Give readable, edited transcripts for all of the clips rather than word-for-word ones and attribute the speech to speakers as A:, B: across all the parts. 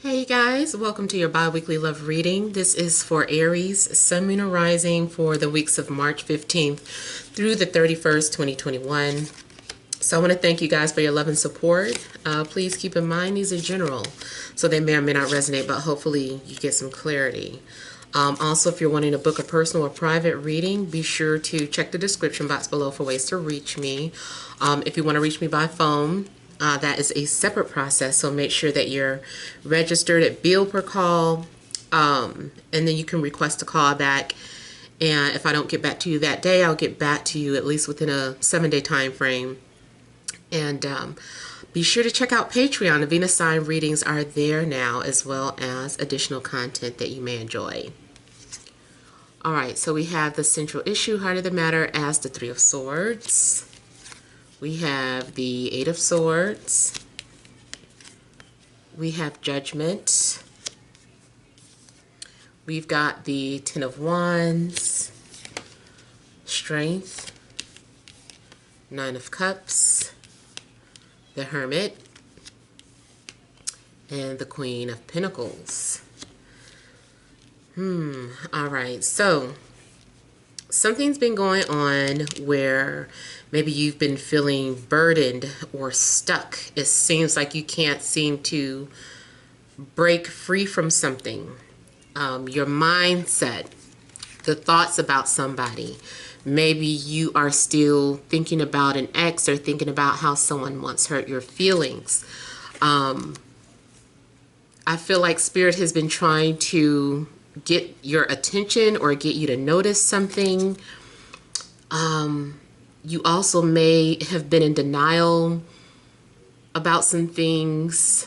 A: Hey guys, welcome to your bi-weekly love reading. This is for Aries, Sun, Moon, and Rising for the weeks of March 15th through the 31st, 2021. So I want to thank you guys for your love and support. Please keep in mind these are general, so they may or may not resonate, but hopefully you get some clarity. Also, if you're wanting to book a personal or private reading, be sure to check the description box below for ways to reach me. If you want to reach me by phone, that is a separate process, so make sure that you're registered at bill per call, and then you can request a call back. And if I don't get back to you that day, I'll get back to you at least within a 7-day time frame. And be sure to check out Patreon. The Venus sign readings are there now, as well as additional content that you may enjoy. All right, so we have the central issue, heart of the matter, as the Three of Swords. We have the Eight of Swords. We have Judgment. We've got the Ten of Wands, Strength, Nine of Cups, the Hermit, and the Queen of Pentacles. All right, so something's been going on where maybe you've been feeling burdened or stuck. It seems like you can't seem to break free from something. Your mindset, the thoughts about somebody. Maybe you are still thinking about an ex or thinking about how someone once hurt your feelings. I feel like Spirit has been trying to get your attention or get you to notice something. You also may have been in denial about some things.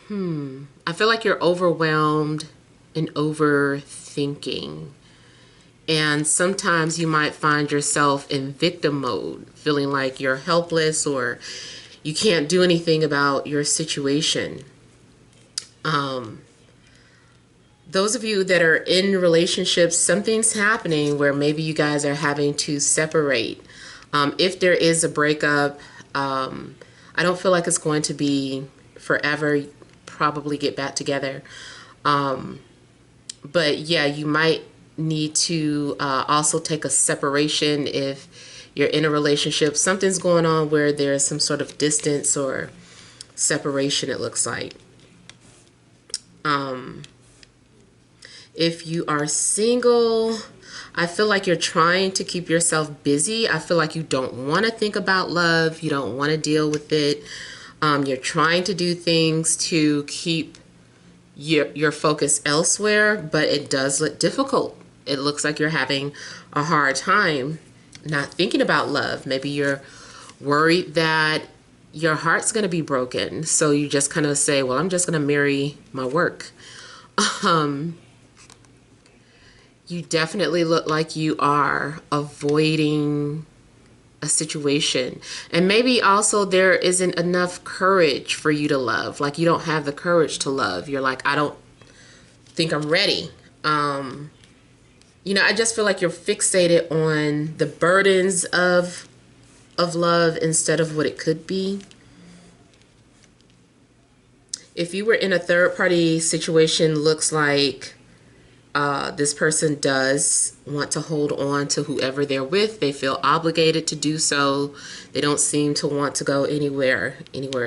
A: I feel like you're overwhelmed and overthinking. And sometimes you might find yourself in victim mode, feeling like you're helpless or you can't do anything about your situation. Those of you that are in relationships, something's happening where maybe you guys are having to separate. If there is a breakup, I don't feel like it's going to be forever. Probably get back together. But yeah, you might need to also take a separation if you're in a relationship. Something's going on where there's some sort of distance or separation, it looks like. If you are single, I feel like you're trying to keep yourself busy. I feel like you don't want to think about love. You don't want to deal with it. You're trying to do things to keep your focus elsewhere, but it does look difficult. It looks like you're having a hard time not thinking about love. Maybe you're worried that your heart's going to be broken. So you just kind of say, well, I'm just going to marry my work. You definitely look like you are avoiding a situation. And maybe also there isn't enough courage for you to love. Like you don't have the courage to love. You're like, I don't think I'm ready. I just feel like you're fixated on the burdens of love instead of what it could be. If you were in a third party situation, looks like this person does want to hold on to whoever they're with. They feel obligated to do so. They don't seem to want to go anywhere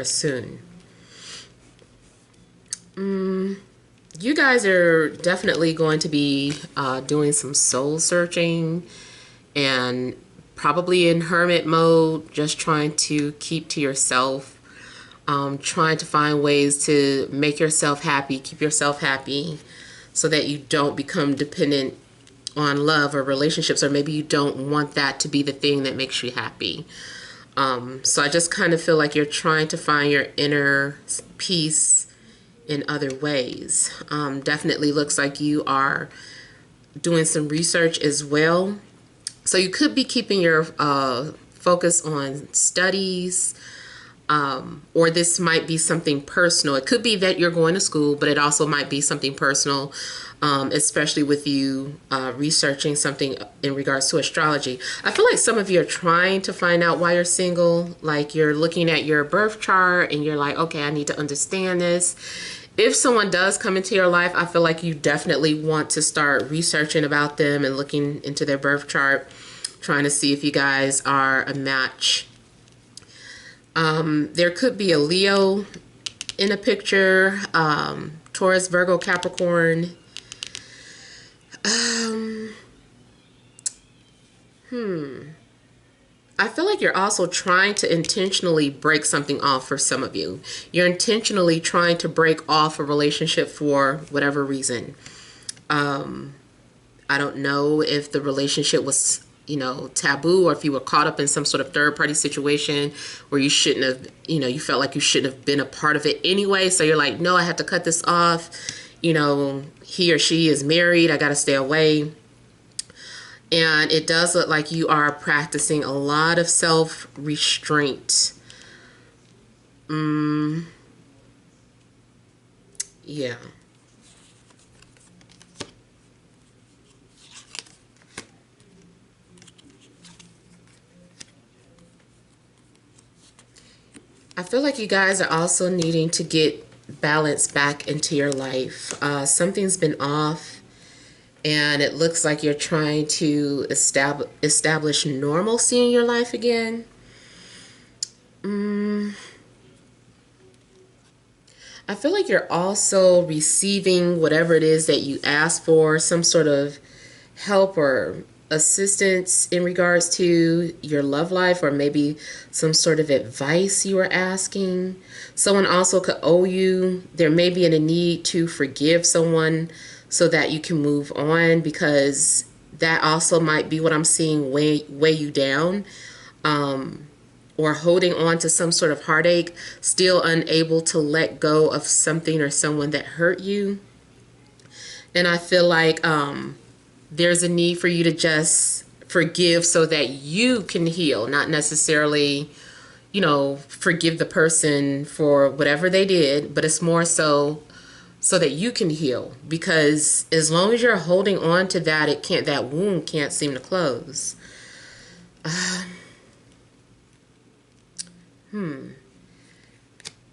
A: soon. You guys are definitely going to be doing some soul searching and probably in hermit mode, just trying to keep to yourself, trying to find ways to make yourself happy, keep yourself happy, so that you don't become dependent on love or relationships, or maybe you don't want that to be the thing that makes you happy. So I just kind of feel like you're trying to find your inner peace in other ways. Definitely looks like you are doing some research as well. So you could be keeping your focus on studies, or this might be something personal. It could be that you're going to school, but it also might be something personal, especially with you researching something in regards to astrology. I feel like some of you are trying to find out why you're single. Like you're looking at your birth chart and you're like, okay, I need to understand this. If someone does come into your life, I feel like you definitely want to start researching about them and looking into their birth chart, trying to see if you guys are a match. There could be a Leo in a picture, Taurus, Virgo, Capricorn. I feel like you're also trying to intentionally break something off for some of you. You're intentionally trying to break off a relationship for whatever reason. I don't know if the relationship was, taboo, or if you were caught up in some sort of third party situation where you shouldn't have, you felt like you shouldn't have been a part of it anyway. So you're like, no, I have to cut this off. He or she is married. I got to stay away. And it does look like you are practicing a lot of self-restraint. Yeah. I feel like you guys are also needing to get balance back into your life. Something's been off. And it looks like you're trying to establish normalcy in your life again. I feel like you're also receiving whatever it is that you asked for, some sort of help or assistance in regards to your love life, or maybe some sort of advice you were asking. Someone also could owe you. There may be a need to forgive someone so that you can move on, because that also might be what I'm seeing weigh you down, or holding on to some sort of heartache, still unable to let go of something or someone that hurt you. And I feel like there's a need for you to just forgive so that you can heal, not necessarily, forgive the person for whatever they did, but it's more so that you can heal. Because as long as you're holding on to that, that wound can't seem to close.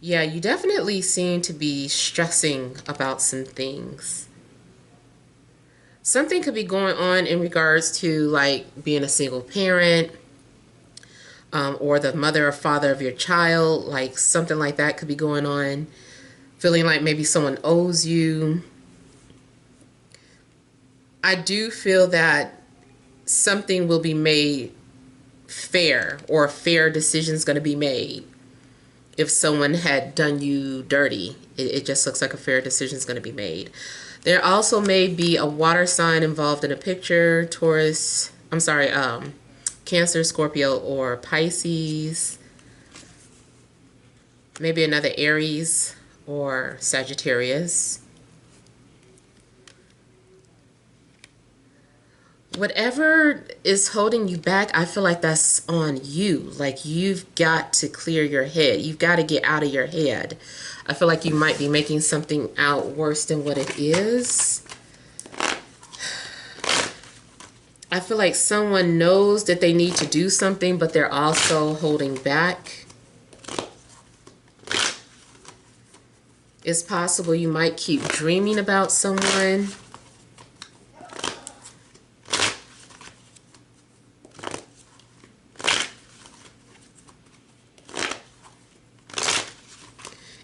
A: Yeah, you definitely seem to be stressing about some things. Something could be going on in regards to like being a single parent, or the mother or father of your child. Like something like that could be going on. Feeling like maybe someone owes you. I do feel that something will be made fair, or a fair decision is going to be made. If someone had done you dirty, it just looks like a fair decision is going to be made. There also may be a water sign involved in a picture. Cancer, Scorpio, or Pisces. Maybe another Aries or Sagittarius. Whatever is holding you back, I feel like that's on you. Like you've got to clear your head. You've got to get out of your head. I feel like you might be making something out worse than what it is. I feel like someone knows that they need to do something, but they're also holding back. It's possible you might keep dreaming about someone.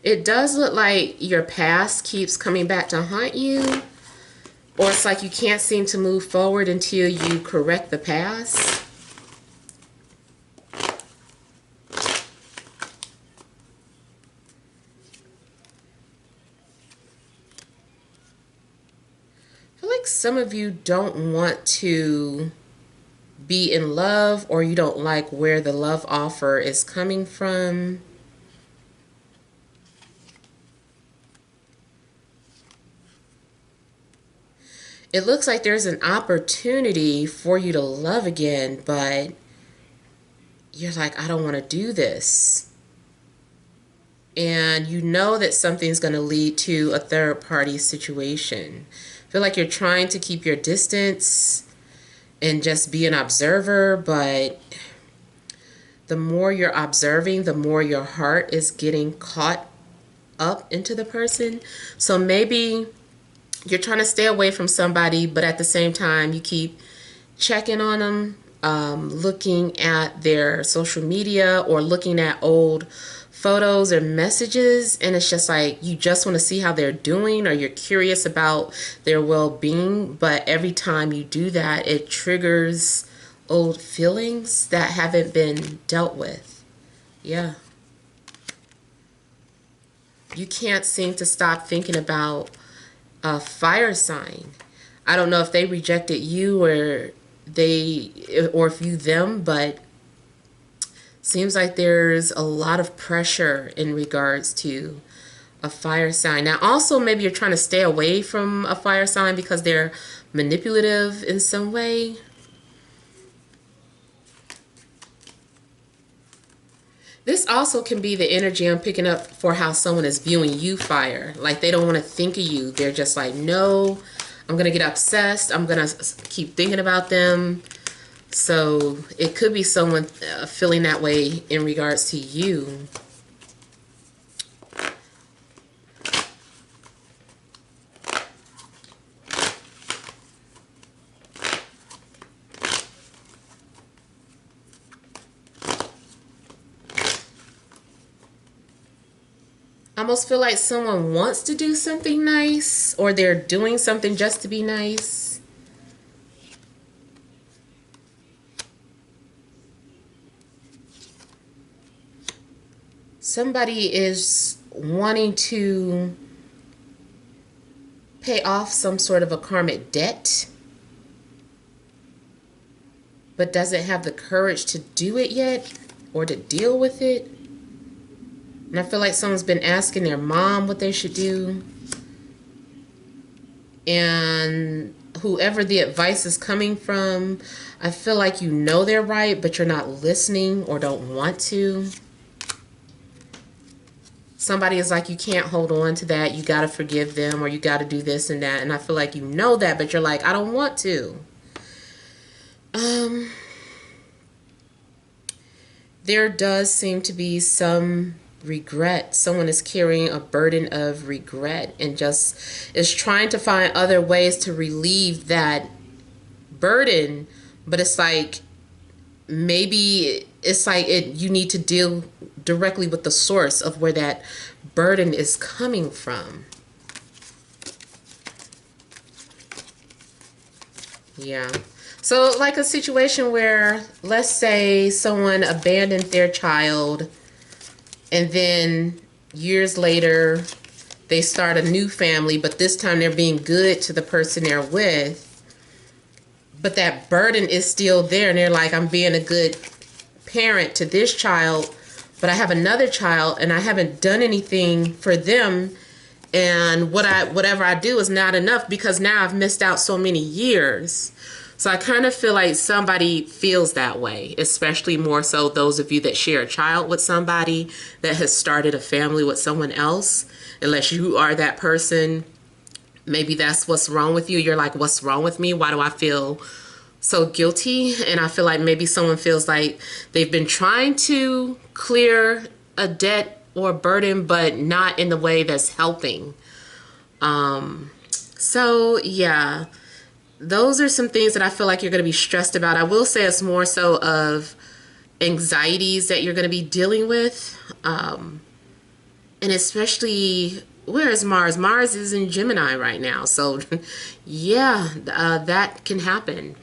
A: It does look like your past keeps coming back to haunt you, or it's like you can't seem to move forward until you correct the past. I feel like some of you don't want to be in love, or you don't like where the love offer is coming from. It looks like there's an opportunity for you to love again, but you're like, I don't want to do this. And you know that something's going to lead to a third party situation. I feel like you're trying to keep your distance and just be an observer, but the more you're observing, the more your heart is getting caught up into the person. So maybe you're trying to stay away from somebody, but at the same time, you keep checking on them, looking at their social media or looking at old photos or messages, and it's just like you just want to see how they're doing, or you're curious about their well-being. But every time you do that, it triggers old feelings that haven't been dealt with. Yeah. You can't seem to stop thinking about a fire sign. I don't know if they rejected you or if you them, but seems like there's a lot of pressure in regards to a fire sign. Now, also, maybe you're trying to stay away from a fire sign because they're manipulative in some way. This also can be the energy I'm picking up for how someone is viewing you, fire. Like they don't want to think of you. They're just like, no, I'm going to get obsessed. I'm going to keep thinking about them. So it could be someone feeling that way in regards to you. I almost feel like someone wants to do something nice, or they're doing something just to be nice. Somebody is wanting to pay off some sort of a karmic debt, but doesn't have the courage to do it yet or to deal with it. And I feel like someone's been asking their mom what they should do. And whoever the advice is coming from, I feel like you know they're right, but you're not listening or don't want to. Somebody is like, you can't hold on to that. You got to forgive them, or you got to do this and that. And I feel like you know that, but you're like, I don't want to. There does seem to be some regret. Someone is carrying a burden of regret and just is trying to find other ways to relieve that burden. But it's like, maybe it's like you need to deal directly with the source of where that burden is coming from. Yeah. So like a situation where, let's say someone abandoned their child, and then years later they start a new family, but this time they're being good to the person they're with, but that burden is still there, and they're like, I'm being a good parent to this child, but I have another child and I haven't done anything for them, and whatever I do is not enough because now I've missed out so many years. So I kind of feel like somebody feels that way, especially more so those of you that share a child with somebody that has started a family with someone else. Unless you are that person, maybe that's what's wrong with you. You're like, what's wrong with me? Why do I feel so guilty? And I feel like maybe someone feels like they've been trying to clear a debt or burden, but not in the way that's helping. So yeah, those are some things that I feel like you're going to be stressed about. I will say it's more so of anxieties that you're going to be dealing with. And especially, where is Mars? Mars is in Gemini right now. So yeah, that can happen.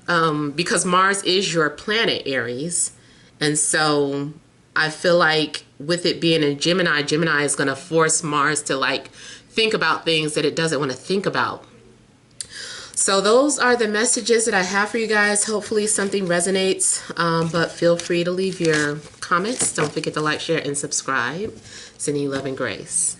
A: Because Mars is your planet, Aries. And so I feel like with it being in Gemini, Gemini is going to force Mars to like think about things that it doesn't want to think about. So those are the messages that I have for you guys. Hopefully something resonates, but feel free to leave your comments. Don't forget to like, share, and subscribe. Sending you love and grace.